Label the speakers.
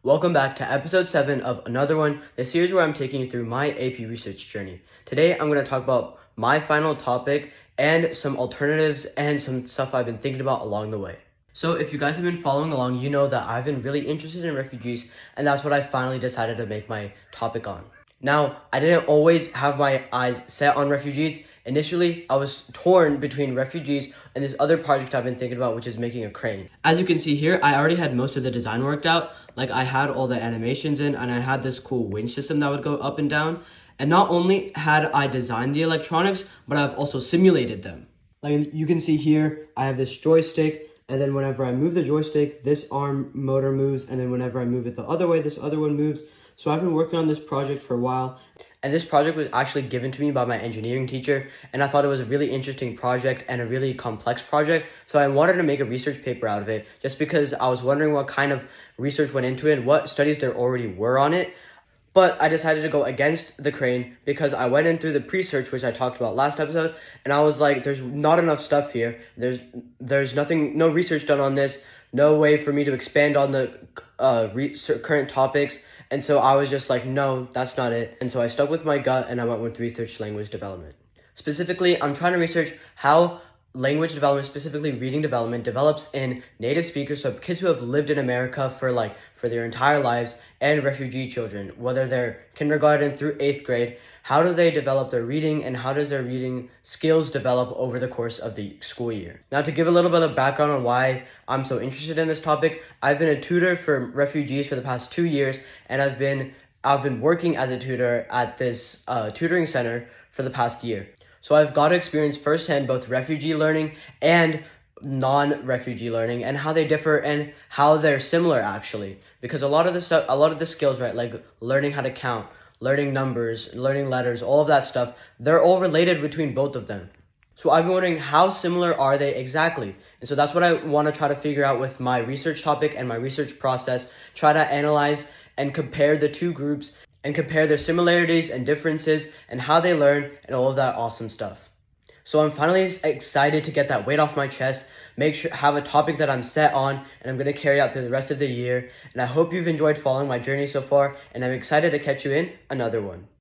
Speaker 1: Welcome back to episode 7 of Another One, the series where I'm taking you through my AP research journey. Today I'm going to talk about my final topic and some alternatives and some stuff I've been thinking about along the way. So if you guys have been following along, you know that I've been really interested in refugees, and that's what I finally decided to make my topic on. Now, I didn't always have my eyes set on refugees. Initially, I was torn between refugees and this other project I've been thinking about, which is making a crane. As you can see here, I already had most of the design worked out. Like, I had all the animations in, and I had this cool winch system that would go up and down. And not only had I designed the electronics, but I've also simulated them. Like you can see here, I have this joystick, and then whenever I move the joystick, this arm motor moves, and then whenever I move it the other way, this other one moves. So I've been working on this project for a while, and this project was actually given to me by my engineering teacher, and I thought it was a really interesting project and a really complex project, so I wanted to make a research paper out of it, just because I was wondering what kind of research went into it and what studies there already were on it. But I decided to go against the crane because I went in through the pre-search, which I talked about last episode, and I was like, there's not enough stuff here. There's nothing, no research done on this, no way for me to expand on the current topics. And so I was just like, no, that's not it. And so I stuck with my gut and I went with research language development. Specifically, I'm trying to research how language development, specifically reading development, develops in native speakers, so kids who have lived in America for their entire lives, and refugee children, whether they're kindergarten through 8th grade. How do they develop their reading, and how does their reading skills develop over the course of the school year? Now, to give a little bit of background on why I'm so interested in this topic, I've been a tutor for refugees for the past 2 years, and I've been working as a tutor at this tutoring center for the past year. So I've got to experience firsthand both refugee learning and non-refugee learning, and how they differ and how they're similar actually. Because a lot of the skills, right, like learning how to count, learning numbers, learning letters, all of that stuff, they're all related between both of them. So I've been wondering, how similar are they exactly? And so that's what I want to try to figure out with my research topic and my research process, try to analyze and compare the two groups and compare their similarities and differences and how they learn and all of that awesome stuff. So I'm finally excited to get that weight off my chest, have a topic that I'm set on, and I'm going to carry out through the rest of the year. And I hope you've enjoyed following my journey so far, and I'm excited to catch you in another one.